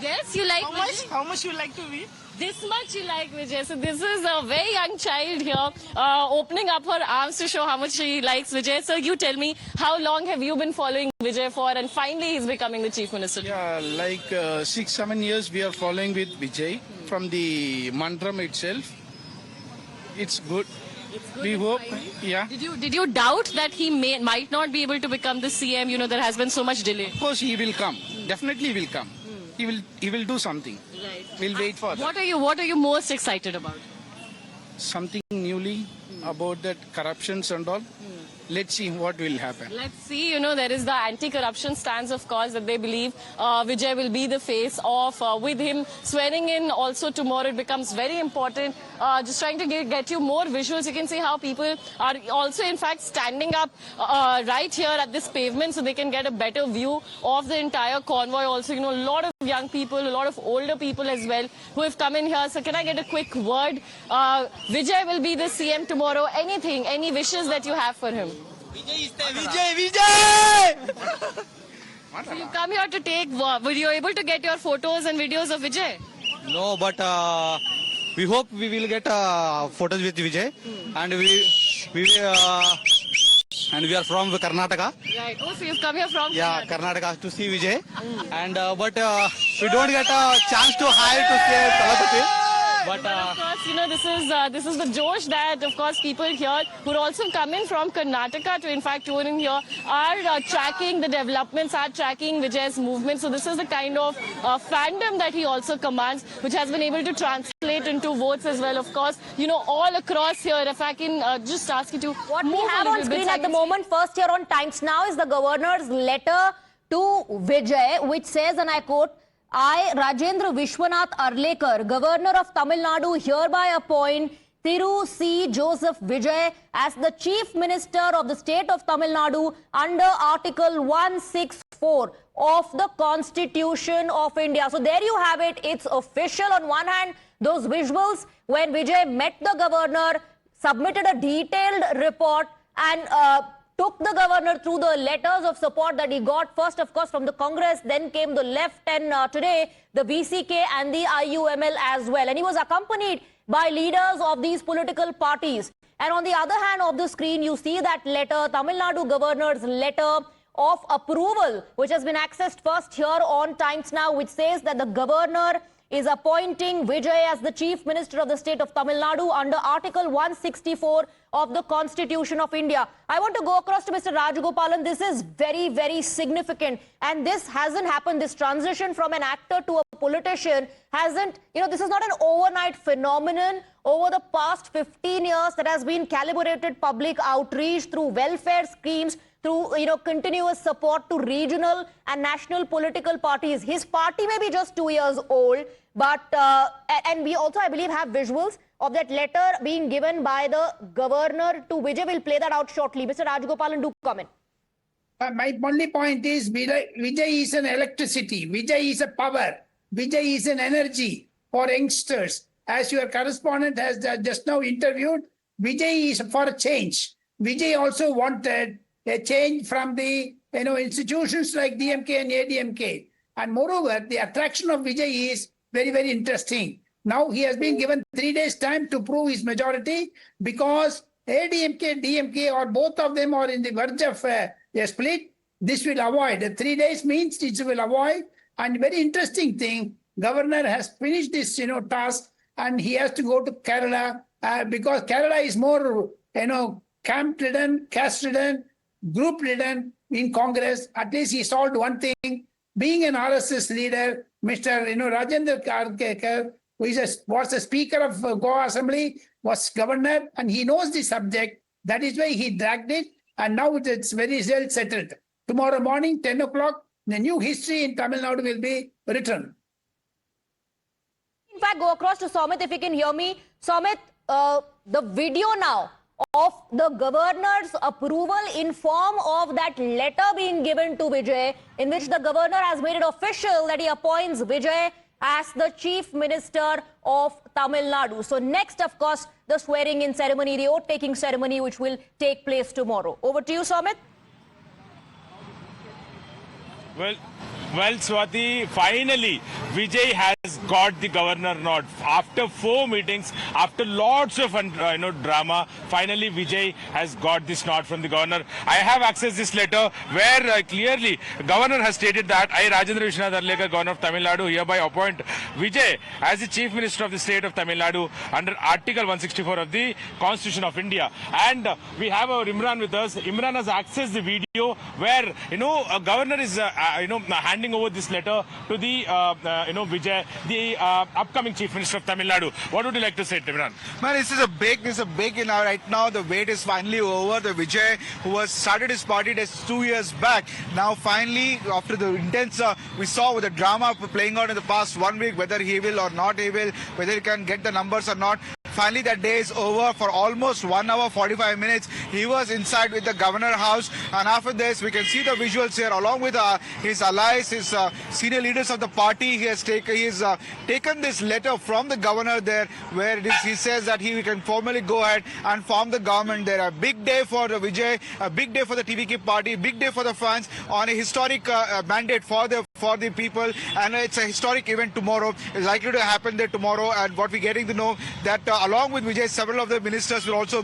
Yes, you like Vijay? How much you like to be? This much you like Vijay. So this is a very young child here opening up her arms to show how much she likes Vijay. So you tell me, how long have you been following Vijay for, and finally he's becoming the Chief Minister? Yeah, like 6-7 years we are following with Vijay from the Mandram itself. It's good. We hope, yeah. Did you doubt that he might not be able to become the CM? You know, there has been so much delay. Of course he will come. Definitely will come. He will do something. Right. We'll wait for that. What are you most excited about? Something newly about that corruptions and all. Let's see what will happen. Let's see. You know, there is the anti-corruption stance, of course, that they believe Vijay will be the face of. With him swearing in also tomorrow, it becomes very important. Just trying to get you more visuals. You can see how people are also, in fact, standing up right here at this pavement so they can get a better view of the entire convoy. Also, you know, a lot of young people, a lot of older people as well who have come in here. So can I get a quick word? Vijay will be the CM tomorrow. Anything, any wishes that you have for him? Vijay! So you come here to take, were you able to get your photos and videos of Vijay? No, but we hope we will get photos with Vijay, and we are from Karnataka. Right. Oh, so you've come here from Karnataka to see Vijay, and but we don't get a chance to hire to say Talapati. But of course, you know, this is the Josh that, of course, people here who are also coming from Karnataka to, in fact, tune in here, are tracking the developments, are tracking Vijay's movement. So this is the kind of fandom that he also commands, which has been able to translate into votes as well. Of course, you know, all across here. If I can just ask you to what we have on screen at the moment, first here on Times Now, is the governor's letter to Vijay, which says, and I quote, I, Rajendra Vishwanath Arlekar, Governor of Tamil Nadu, hereby appoint Thiru C. Joseph Vijay as the Chief Minister of the State of Tamil Nadu under Article 164 of the Constitution of India. So there you have it. It's official. On one hand, those visuals when Vijay met the governor, submitted a detailed report and took the governor through the letters of support that he got, first, of course, from the Congress, then came the left, and today the VCK and the IUML as well. And he was accompanied by leaders of these political parties. And on the other hand of the screen, you see that letter, Tamil Nadu governor's letter of approval, which has been accessed first here on Times Now, which says that the governor is appointing Vijay as the Chief Minister of the state of Tamil Nadu under Article 164 of the Constitution of India. I want to go across to Mr. Rajagopalan. This is very, very significant. And this hasn't happened. This transition from an actor to a politician hasn't, you know, this is not an overnight phenomenon. Over the past 15 years, there has been calibrated public outreach through welfare schemes, through, you know, continuous support to regional and national political parties. His party may be just 2 years old, but, and we also, I believe, have visuals of that letter being given by the governor to Vijay. We'll play that out shortly. Mr. Rajagopalan, do comment. My only point is Vijay is an electricity. Vijay is a power. Vijay is an energy for youngsters. As your correspondent has just now interviewed, Vijay is for a change. Vijay also wanted a change from the institutions like DMK and ADMK. And moreover, the attraction of Vijay is very, very interesting. Now he has been given 3 days time to prove his majority because ADMK, DMK, or both of them are in the verge of a split. This will avoid. 3 days means it will avoid. And very interesting thing, governor has finished this task and he has to go to Kerala because Kerala is more camp ridden, caste ridden, group ridden in Congress. At least he solved one thing. Being an RSS leader, Mr. Rajendra Karkekar, who was the Speaker of Goa Assembly, was governor, and he knows the subject. That is why he dragged it, and now it's very well settled. Tomorrow morning, 10 o'clock, the new history in Tamil Nadu will be written. In fact, go across to Somit if you can hear me. Somit, the video now of the governor's approval in form of that letter being given to Vijay, in which the governor has made it official that he appoints Vijay as the Chief Minister of Tamil Nadu. So next, of course, the swearing-in ceremony, the oath-taking ceremony, which will take place tomorrow. Over to you, Somit. Well, Swati, finally, Vijay has got the governor nod. After 4 meetings, after lots of drama, finally Vijay has got this nod from the governor. I have accessed this letter where clearly governor has stated that I, Rajendra Vishwanath Arlekar, governor of Tamil Nadu, hereby appoint Vijay as the Chief Minister of the state of Tamil Nadu under Article 164 of the Constitution of India. And we have our Imran with us. Imran has accessed the video where, governor is, handing over this letter to the, Vijay, the upcoming Chief Minister of Tamil Nadu. What would you like to say, Imran? Man, this is a big, right now the wait is finally over. The Vijay, who was started his party just 2 years back, now finally, after the intense, we saw with the drama playing out in the past 1 week, whether he will or not he will, whether he can get the numbers or not. Finally, that day is over. For almost 1 hour, 45 minutes, he was inside with the governor house. And after this, we can see the visuals here, along with his allies, his senior leaders of the party. He has taken this letter from the governor there, where he says that he can formally go ahead and form the government there. A big day for Vijay, a big day for the TVK party, big day for the fans on a historic mandate for the people. And it's a historic event tomorrow. It's likely to happen there tomorrow. And what we're getting to know that along with Vijay, several of the ministers will also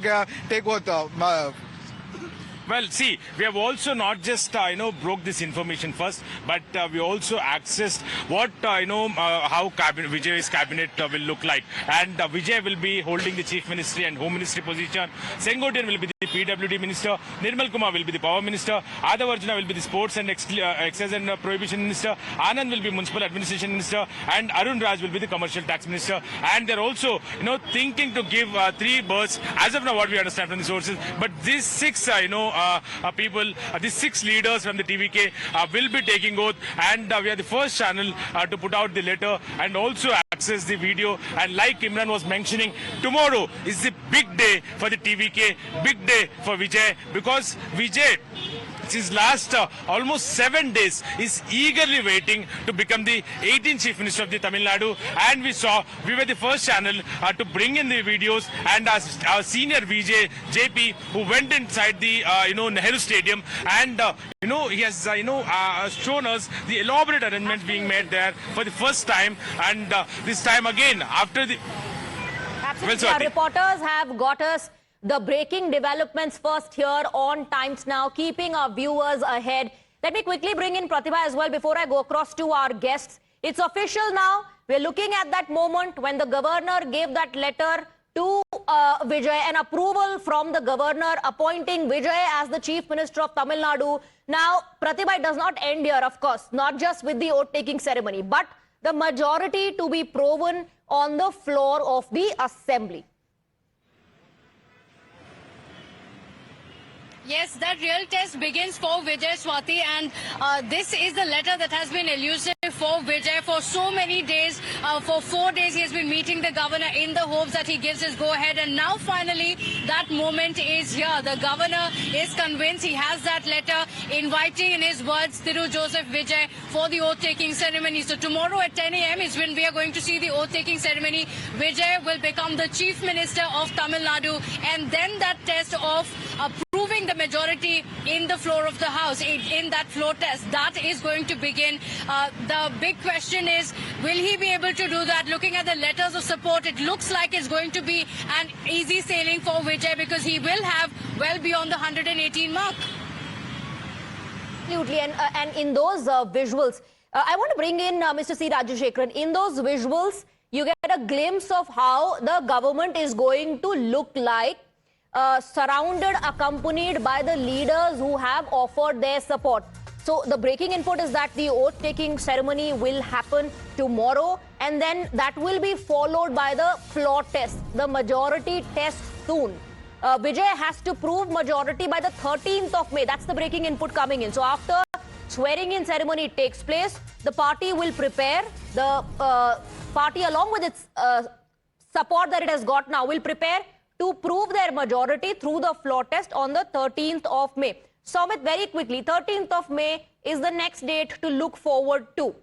take oath. Well, see, we have also not just, broke this information first, but we also accessed what, how Vijay's cabinet will look like. And Vijay will be holding the Chief Ministry and Home Ministry position. Sengotian will be the PWD Minister. Nirmal Kumar will be the Power Minister. Adavarjuna will be the Sports and Excise and Prohibition Minister. Anand will be Municipal Administration Minister. And Arun Raj will be the Commercial Tax Minister. And they're also, thinking to give 3 berths, as of now what we understand from the sources. But these 6, people, these 6 leaders from the TVK will be taking oath, and we are the first channel to put out the letter and also access the video. And like Imran was mentioning, tomorrow is the big day for the TVK, big day for Vijay, because Vijay, since last almost 7 days, is eagerly waiting to become the 18th Chief Minister of the Tamil Nadu. And we were the first channel to bring in the videos, and our senior VJ, JP, who went inside the, Nehru Stadium, and, he has, shown us the elaborate arrangements being made there for the first time. And this time again, after the... Absolutely. Our reporters have got us the breaking developments first here on Times Now, keeping our viewers ahead. Let me quickly bring in Pratibha as well before I go across to our guests. It's official now. We're looking at that moment when the governor gave that letter to Vijay, an approval from the governor appointing Vijay as the Chief Minister of Tamil Nadu. Now, Pratibha, it does not end here, of course, not just with the oath-taking ceremony, but the majority to be proven on the floor of the assembly. Yes, that real test begins for Vijay, Swati, and this is the letter that has been elusive for Vijay for so many days. For 4 days, he has been meeting the governor in the hopes that he gives his go-ahead, and now finally that moment is here. The governor is convinced. He has that letter inviting, in his words, Thiru Joseph Vijay for the oath-taking ceremony. So tomorrow at 10 a.m. is when we are going to see the oath-taking ceremony. Vijay will become the Chief Minister of Tamil Nadu, and then that test of proving the majority in the floor of the House, in that floor test, that is going to begin. The big question is, will he be able to do that? Looking at the letters of support, it looks like it's going to be an easy sailing for Vijay, because he will have well beyond the 118 mark. Absolutely, and in those visuals, I want to bring in Mr. C. Rajashekharan. In those visuals, you get a glimpse of how the government is going to look like surrounded, accompanied by the leaders who have offered their support. So the breaking input is that the oath-taking ceremony will happen tomorrow, and then that will be followed by the floor test, the majority test soon. Vijay has to prove majority by the 13th of May. That's the breaking input coming in. So after swearing-in ceremony takes place, the party will prepare. The party, along with its support that it has got now, will prepare to prove their majority through the floor test on the 13th of May. Sumit, very quickly, 13th of May is the next date to look forward to.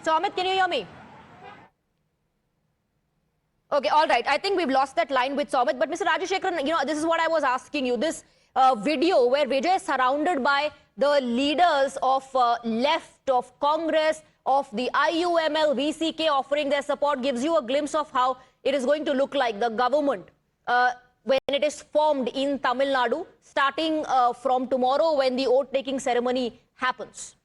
So, Amit, can you hear me? Okay, all right. I think we've lost that line with Sumit. But Mr. Rajashekharan, this is what I was asking you. This video where Vijay is surrounded by the leaders of left, of Congress, of the IUML, VCK offering their support gives you a glimpse of how it is going to look like the government when it is formed in Tamil Nadu, starting from tomorrow when the oath-taking ceremony happens.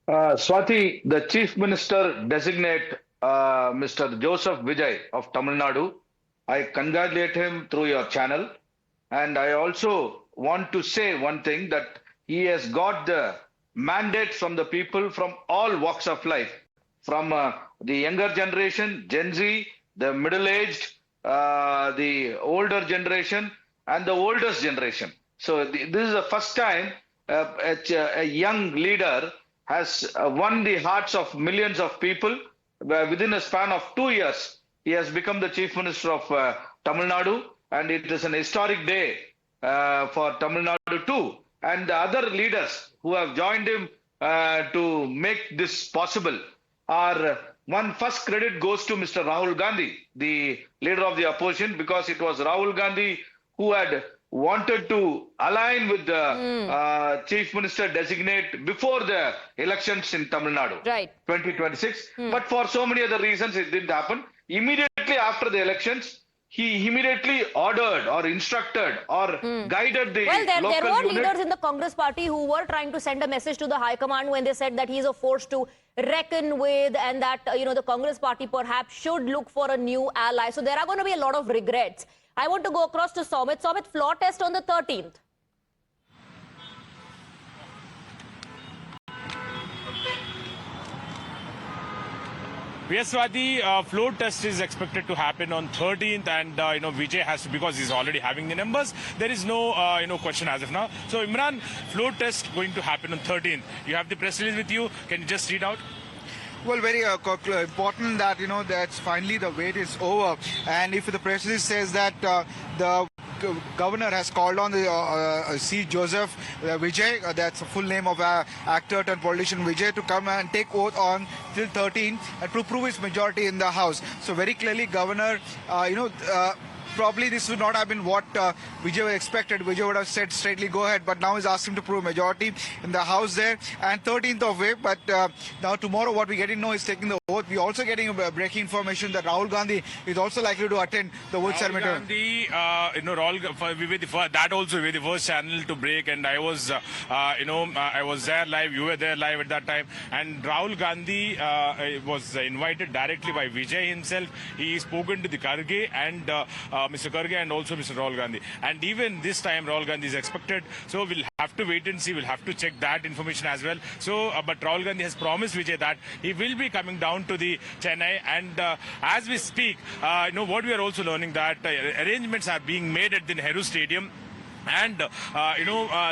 Swati, the Chief Minister designate Mr. Joseph Vijay of Tamil Nadu. I congratulate him through your channel. And I also want to say one thing, that he has got the mandate from the people from all walks of life, from the younger generation, Gen Z, the middle-aged, the older generation, and the oldest generation. So this is the first time a young leader has won the hearts of millions of people. Within a span of 2 years, he has become the Chief Minister of Tamil Nadu, and it is an historic day for Tamil Nadu too. And the other leaders who have joined him to make this possible are, first credit goes to Mr. Rahul Gandhi, the leader of the opposition, because it was Rahul Gandhi who had wanted to align with the Chief Minister designate before the elections in Tamil Nadu, right, 2026. But for so many other reasons, it didn't happen. Immediately after the elections, he immediately ordered or instructed or guided the local there were unit. leaders in the Congress party who were trying to send a message to the High Command when they said that he is a force to reckon with, and that the Congress party perhaps should look for a new ally. So there are going to be a lot of regrets. I want to go across to Sumit. Sumit, floor test on the 13th. Yes, Swati, floor test is expected to happen on 13th, and Vijay has to, because he's already having the numbers. There is no question as of now. So Imran, floor test going to happen on 13th. You have the press release with you. Can you just read out? Well, very important that, that's finally the wait is over. And if the press release says that the governor has called on the C. Joseph Vijay, that's the full name of actor and politician Vijay, to come and take oath on till 13 and to prove his majority in the House. So very clearly, governor, probably this would not have been what Vijay expected. Vijay would have said straightly go ahead, but now he's asked him to prove majority in the House there. And 13th of May, but now tomorrow what we get to know is taking the oath. We're also getting breaking information that Rahul Gandhi is also likely to attend the oath ceremony. Gandhi, that also we were the first channel to break, and I was, I was there live. You were there live at that time, and Rahul Gandhi was invited directly by Vijay himself. He spoken to the Kharge and Mr. Kharge and also Mr. Rahul Gandhi. And even this time, Rahul Gandhi is expected. So we'll have to wait and see. We'll have to check that information as well. So, but Rahul Gandhi has promised Vijay that he will be coming down to the Chennai. And as we speak, what we are also learning that arrangements are being made at the Nehru Stadium. And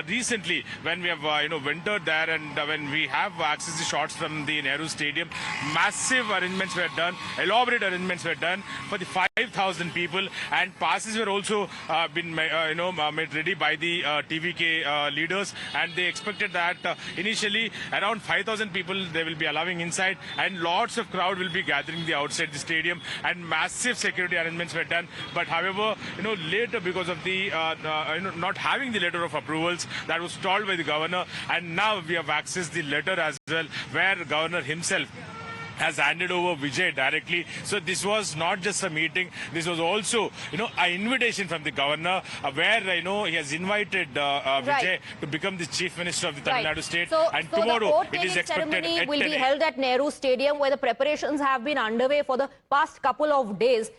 recently when we have wintered there, and when we have accessed the shots from the Nehru Stadium, massive arrangements were done, elaborate arrangements were done for the 5,000 people, and passes were also been made ready by the TVK leaders, and they expected that initially around 5,000 people they will be allowing inside, and lots of crowd will be gathering the outside the stadium, and massive security arrangements were done. But however, later, because of the not having the letter of approvals, that was stalled by the governor, and now we have accessed the letter as well, where governor himself has handed over Vijay directly. So this was not just a meeting. This was also, an invitation from the governor where, he has invited Vijay to become the chief minister of the Tamil Nadu state. So tomorrow the it is expected ceremony at will 10 be a.m. held at Nehru Stadium, where the preparations have been underway for the past couple of days.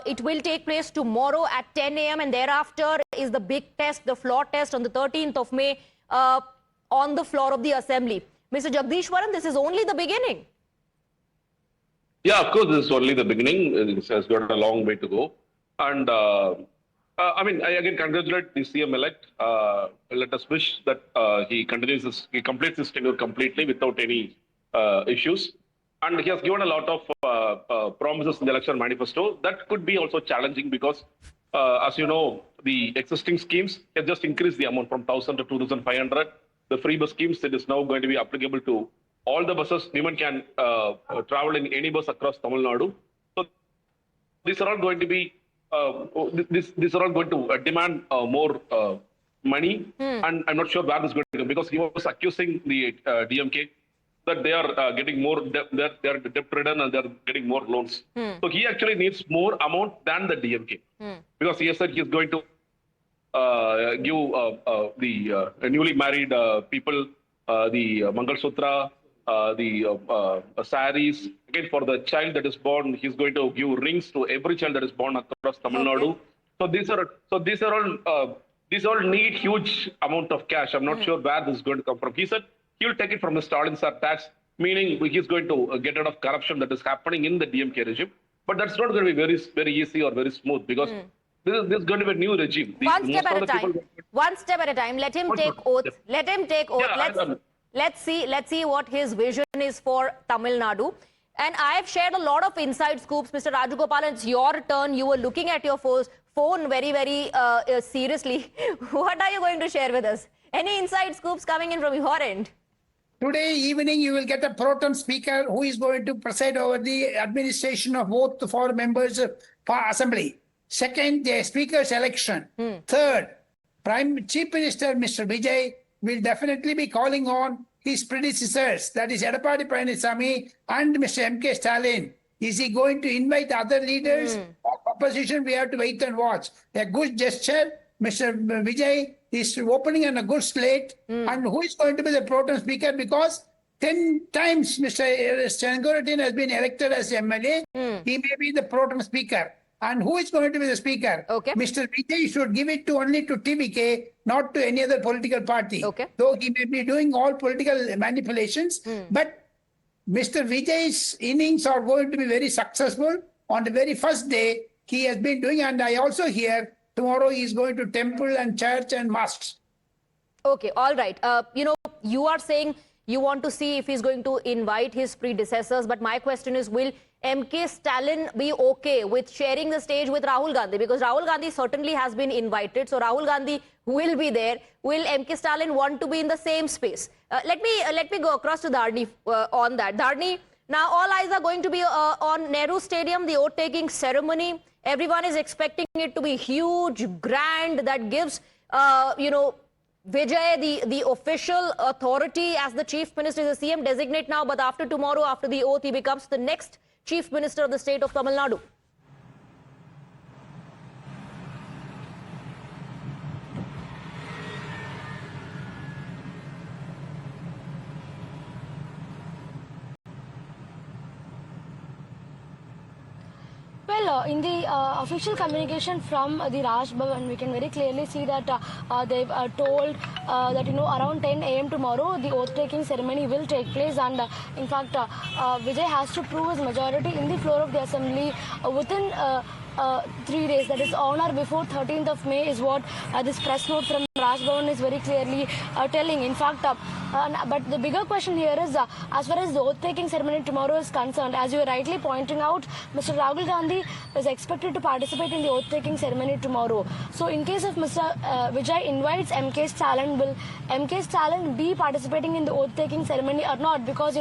It will take place tomorrow at 10 a.m. and thereafter is the big test, the floor test on the 13th of May on the floor of the assembly. Mr. Jagdishwaran, this is only the beginning. Yeah, of course, this is only the beginning. It has got a long way to go. And I again congratulate the CM-elect. Let us wish that he completes his tenure completely without any issues. And he has given a lot of promises in the election manifesto. That could be also challenging because, as you know, the existing schemes have just increased the amount from 1,000 to 2,500. The free bus schemes, it is now going to be applicable to all the buses. Women can travel in any bus across Tamil Nadu. So these are all going to be, these are all going to demand more money. And I'm not sure where this is going to go because he was accusing the DMK that they are getting more they are debt-ridden and they are getting more loans. So he actually needs more amount than the DMK because he has said he is going to give the newly married people the Mangal Sutra, the saris. Again, for the child that is born, he's going to give rings to every child that is born across Tamil Nadu. So these all need huge amount of cash. I'm not sure where this is going to come from. He said he will take it from the Stalin Sir tax, meaning he's going to get rid of corruption that is happening in the DMK regime. But that's not going to be very easy or very smooth because this is going to be a new regime. One step at a time. One step at a time. Let him take oath. Let him take oath. Let's see what his vision is for Tamil Nadu. And I have shared a lot of inside scoops. Mr. Rajagopal, it's your turn. You were looking at your phone very, very seriously. What are you going to share with us? Any inside scoops coming in from your end? Today evening, you will get a pro tem speaker who is going to preside over the administration of both the four members for assembly. Second, the speaker's election. Third, Chief Minister Mr. Vijay will definitely be calling on his predecessors, that is Edappadi Palaniswamy and Mr. M.K. Stalin. Is he going to invite other leaders of opposition? We have to wait and watch. A good gesture. Mr. Vijay is opening on a good slate. And who is going to be the pro tem speaker? Because 10 times Mr. Sengoratin has been elected as MLA. He may be the pro tem speaker. And who is going to be the speaker? Mr. Vijay should give it only to TVK, not to any other political party. Though he may be doing all political manipulations. But Mr. Vijay's innings are going to be very successful. On the very first day, he has been doing, and I also hear tomorrow he is going to temple and church and mosques. Okay, all right. You are saying you want to see if he's going to invite his predecessors. But my question is, will M.K. Stalin be okay with sharing the stage with Rahul Gandhi? Because Rahul Gandhi certainly has been invited. So Rahul Gandhi will be there. Will M.K. Stalin want to be in the same space? Let me go across to Dharni on that. Dharni, now all eyes are going to be on Nehru Stadium, the oath-taking ceremony. Everyone is expecting it to be huge, grand, that gives, Vijay the official authority as the chief minister, is the CM designate now, but after tomorrow, after the oath, he becomes the next chief minister of the state of Tamil Nadu. Well, in the official communication from the Raj Bhavan, we can very clearly see that they've told that around 10 a.m. tomorrow the oath-taking ceremony will take place, and in fact Vijay has to prove his majority in the floor of the assembly within 3 days, that is on or before 13th of May is what this press note from Raj Bhavan is very clearly telling. In fact, but the bigger question here is, as far as the oath-taking ceremony tomorrow is concerned, as you were rightly pointing out, Mr. Rahul Gandhi is expected to participate in the oath-taking ceremony tomorrow. So in case if Mr. Vijay invites M.K. Stalin, will M.K. Stalin be participating in the oath-taking ceremony or not? Because,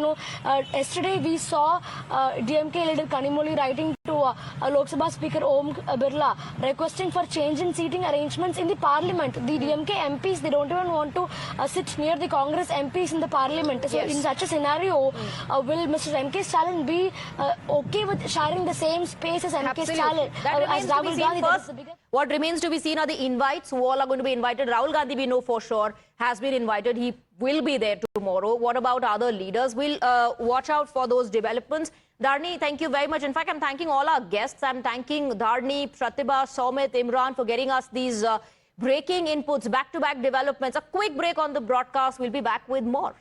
yesterday we saw DMK leader Kanimozhi writing to Lok Sabha Speaker Om Birla requesting for change in seating arrangements in the parliament. The DMK MPs, they don't even want to sit near the Congress MPs in the parliament. So Yes. in such a scenario, will Mr. M.K. Stalin be okay with sharing the same space as M.K. Stalin? That remains as to be Rahul seen Gandhi? That is first. the biggest... What remains to be seen are the invites. Who all are going to be invited? Rahul Gandhi, we know for sure, has been invited. He will be there tomorrow. What about other leaders? We'll watch out for those developments. Dharni, thank you very much. In fact, I'm thanking all our guests. I'm thanking Dharni, Pratibha, Soumit, Imran for getting us these breaking inputs, back-to-back developments. A quick break on the broadcast. We'll be back with more.